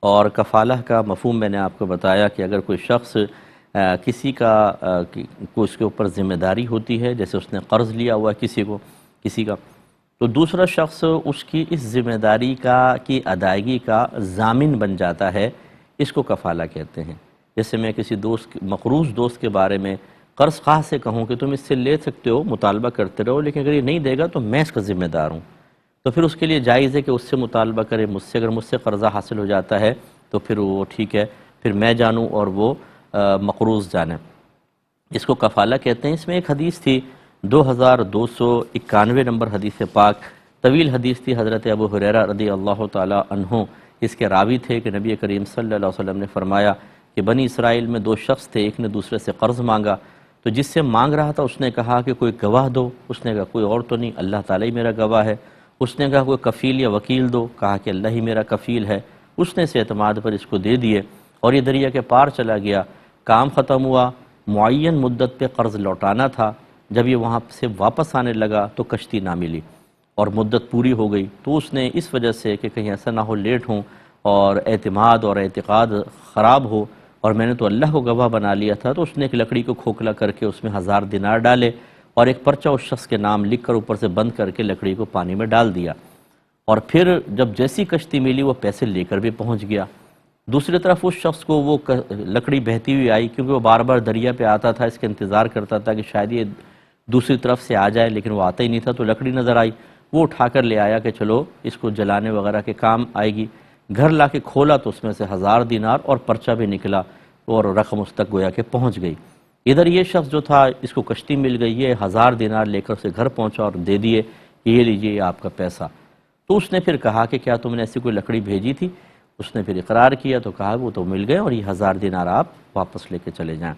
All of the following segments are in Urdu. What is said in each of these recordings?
اور کفالہ کا مفہوم میں نے آپ کو بتایا کہ اگر کوئی شخص کسی کا کوئی اس کے اوپر ذمہ داری ہوتی ہے، جیسے اس نے قرض لیا ہوا ہے کسی کا، تو دوسرا شخص اس کی اس ذمہ داری کی ادائیگی کا ضامن بن جاتا ہے، اس کو کفالہ کہتے ہیں۔ جیسے میں کسی مقروض دوست کے بارے میں قرض خواہ سے کہوں کہ تم اس سے لے سکتے ہو، مطالبہ کرتے رہو، لیکن اگر یہ نہیں دے گا تو میں اس کا ذمہ دار ہوں، تو پھر اس کے لیے جائز ہے کہ اس سے مطالبہ کرے مجھ سے۔ اگر مجھ سے قرضہ حاصل ہو جاتا ہے تو پھر وہ ٹھیک ہے، پھر میں جانوں اور وہ مقروض جانے، اس کو کفالہ کہتے ہیں۔ اس میں ایک حدیث تھی 2291 نمبر حدیث پاک، طویل حدیث تھی، حضرت ابو ہریرہ رضی اللہ تعالی عنہ اس کے راوی تھے کہ نبی کریم صلی اللہ علیہ وسلم نے فرمایا کہ بنی اسرائیل میں دو شخص تھے، ایک نے دوسرے سے قرض مانگا، تو جس سے مانگ رہا تھا اس نے کہا کہ کوئی گواہ دو، اس نے کہا کوئی اور تو نہیں، اللہ تعالیٰ ہی میرا گواہ ہے۔ اس نے کہا کوئی کفیل یا وکیل دو، کہا کہ اللہ ہی میرا کفیل ہے۔ اس نے اس اعتماد پر اس کو دے دیے اور یہ دریا کے پار چلا گیا۔ کام ختم ہوا، معین مدت پہ قرض لوٹانا تھا، جب یہ وہاں سے واپس آنے لگا تو کشتی نہ ملی اور مدت پوری ہو گئی، تو اس نے اس وجہ سے کہ کہیں ایسا نہ ہو لیٹ ہوں اور اعتماد اور اعتقاد خراب ہو، اور میں نے تو اللہ کو گواہ بنا لیا تھا، تو اس نے ایک لکڑی کو کھوکھلا کر کے اس میں 1000 دینار ڈالے اور ایک پرچہ اس شخص کے نام لکھ کر اوپر سے بند کر کے لکڑی کو پانی میں ڈال دیا، اور پھر جب جیسی کشتی ملی وہ پیسے لے کر بھی پہنچ گیا۔ دوسری طرف اس شخص کو وہ لکڑی بہتی ہوئی آئی، کیونکہ وہ بار بار دریا پہ آتا تھا، اس کا انتظار کرتا تھا کہ شاید یہ دوسری طرف سے آ جائے، لیکن وہ آتا ہی نہیں تھا، تو لکڑی نظر آئی، وہ اٹھا کر لے آیا کہ چلو اس کو جلانے وغیرہ کے کام آئے گی۔ گھر لا کے کھولا تو اس میں سے 1000 دینار اور پرچہ بھی نکلا، اور رقم اس تک گویا کہ پہنچ گئی۔ ادھر یہ شخص جو تھا اس کو کشتی مل گئی ہے، 1000 دینار لے کر اسے گھر پہنچا اور دے دیے کہ یہ لیجئے یہ آپ کا پیسہ۔ تو اس نے پھر کہا کہ کیا تم نے ایسی کوئی لکڑی بھیجی تھی؟ اس نے پھر اقرار کیا، تو کہا وہ تو مل گئے اور یہ 1000 دینار آپ واپس لے کے چلے جائیں۔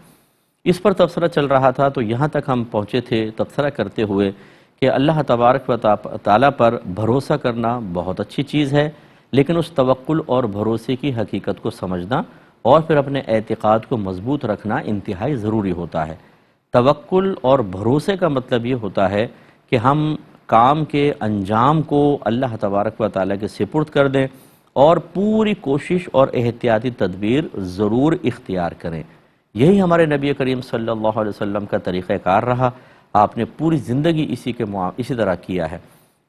اس پر تبصرہ چل رہا تھا، تو یہاں تک ہم پہنچے تھے تبصرہ کرتے ہوئے کہ اللہ تبارک و تعالیٰ پر بھروسہ کرنا بہت اچھی چیز ہے، لیکن اس توکل اور بھروسے کی حقیقت کو سمجھنا اور پھر اپنے اعتقاد کو مضبوط رکھنا انتہائی ضروری ہوتا ہے۔ توکل اور بھروسے کا مطلب یہ ہوتا ہے کہ ہم کام کے انجام کو اللہ تبارک و تعالیٰ کے سپرد کر دیں اور پوری کوشش اور احتیاطی تدبیر ضرور اختیار کریں۔ یہی ہمارے نبی کریم صلی اللہ علیہ وسلم کا طریقہ کار رہا، آپ نے پوری زندگی اسی طرح کیا ہے۔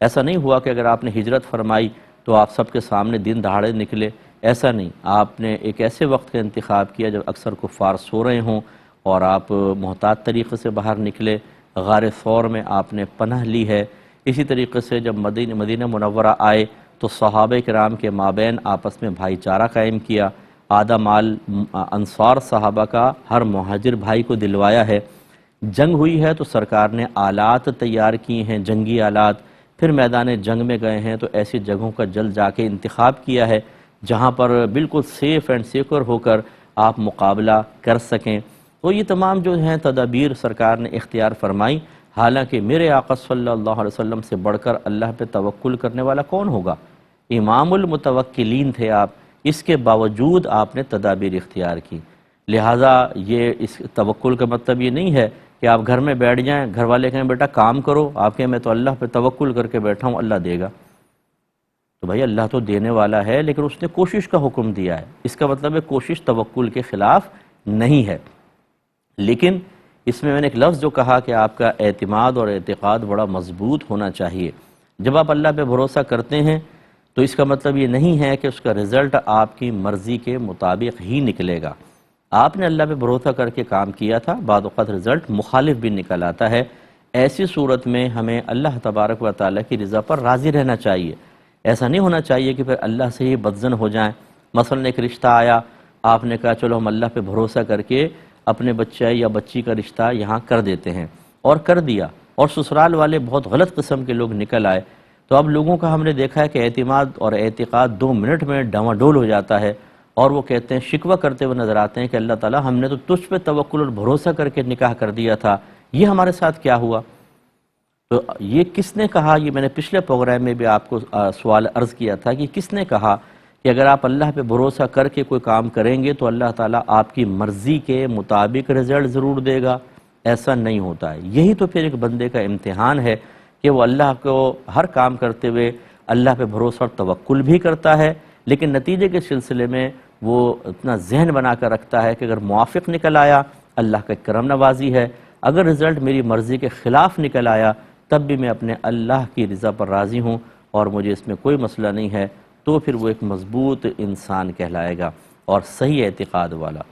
ایسا نہیں ہوا کہ اگر آپ نے ہجرت فرمائی تو آپ سب کے سامنے دن دہاڑے نکلے، ایسا نہیں، آپ نے ایک ایسے وقت کا انتخاب کیا جب اکثر کفار سو رہے ہوں اور آپ محتاط طریقے سے باہر نکلے، غار ثور میں آپ نے پناہ لی ہے۔ اسی طریقے سے جب مدینہ منورہ آئے تو صحابہ کرام کے مابین آپس میں بھائی چارہ قائم کیا، آدھا مال انصار صحابہ کا ہر مہاجر بھائی کو دلوایا ہے۔ جنگ ہوئی ہے تو سرکار نے آلات تیار کی ہیں، جنگی آلات، پھر میدان جنگ میں گئے ہیں تو ایسی جگہوں کا جلد جا کے انتخاب کیا ہے جہاں پر بالکل سیف اینڈ سیکور ہو کر آپ مقابلہ کر سکیں۔ تو یہ تمام جو ہیں تدابیر سرکار نے اختیار فرمائی، حالانکہ میرے آقا صلی اللہ علیہ وسلم سے بڑھ کر اللہ پہ توکل کرنے والا کون ہوگا؟ امام المتوکلین تھے آپ، اس کے باوجود آپ نے تدابیر اختیار کی۔ لہٰذا یہ اس توکل کا مطلب یہ نہیں ہے کہ آپ گھر میں بیٹھ جائیں، گھر والے کہیں بیٹا کام کرو، آپ کہیں میں تو اللہ پہ توکل کر کے بیٹھا ہوں اللہ دے گا۔ تو بھائی اللہ تو دینے والا ہے، لیکن اس نے کوشش کا حکم دیا ہے، اس کا مطلب ہے کوشش توکل کے خلاف نہیں ہے۔ لیکن اس میں نے ایک لفظ جو کہا کہ آپ کا اعتماد اور اعتقاد بڑا مضبوط ہونا چاہیے۔ جب آپ اللہ پہ بھروسہ کرتے ہیں تو اس کا مطلب یہ نہیں ہے کہ اس کا رزلٹ آپ کی مرضی کے مطابق ہی نکلے گا۔ آپ نے اللہ پہ بھروسہ کر کے کام کیا تھا، بعض اوقات رزلٹ مخالف بھی نکل آتا ہے۔ ایسی صورت میں ہمیں اللہ تبارک و تعالیٰ کی رضا پر راضی رہنا چاہیے۔ ایسا نہیں ہونا چاہیے کہ پھر اللہ سے ہی بدظن ہو جائیں۔ مثلا ایک رشتہ آیا، آپ نے کہا چلو ہم اللہ پہ بھروسہ کر کے اپنے بچے یا بچی کا رشتہ یہاں کر دیتے ہیں، اور کر دیا، اور سسرال والے بہت غلط قسم کے لوگ نکل آئے، تو اب لوگوں کا ہم نے دیکھا ہے کہ اعتماد اور اعتقاد 2 منٹ میں ڈاواڈول ہو جاتا ہے، اور وہ کہتے ہیں، شکوہ کرتے ہوئے نظر آتے ہیں کہ اللہ تعالیٰ ہم نے تو تجھ پہ توکل اور بھروسہ کر کے نکاح کر دیا تھا، یہ ہمارے ساتھ کیا ہوا؟ تو یہ کس نے کہا؟ یہ میں نے پچھلے پروگرام میں بھی آپ کو سوال عرض کیا تھا کہ کس نے کہا کہ اگر آپ اللہ پہ بھروسہ کر کے کوئی کام کریں گے تو اللہ تعالیٰ آپ کی مرضی کے مطابق رزلٹ ضرور دے گا؟ ایسا نہیں ہوتا ہے۔ یہی تو پھر ایک بندے کا امتحان ہے کہ وہ اللہ کو ہر کام کرتے ہوئے اللہ پہ بھروسہ اور توکل بھی کرتا ہے، لیکن نتیجے کے سلسلے میں وہ اتنا ذہن بنا کر رکھتا ہے کہ اگر موافق نکل آیا اللہ کا کرم نوازی ہے، اگر رزلٹ میری مرضی کے خلاف نکل آیا تب بھی میں اپنے اللہ کی رضا پر راضی ہوں اور مجھے اس میں کوئی مسئلہ نہیں ہے، تو پھر وہ ایک مضبوط انسان کہلائے گا اور صحیح اعتقاد والا۔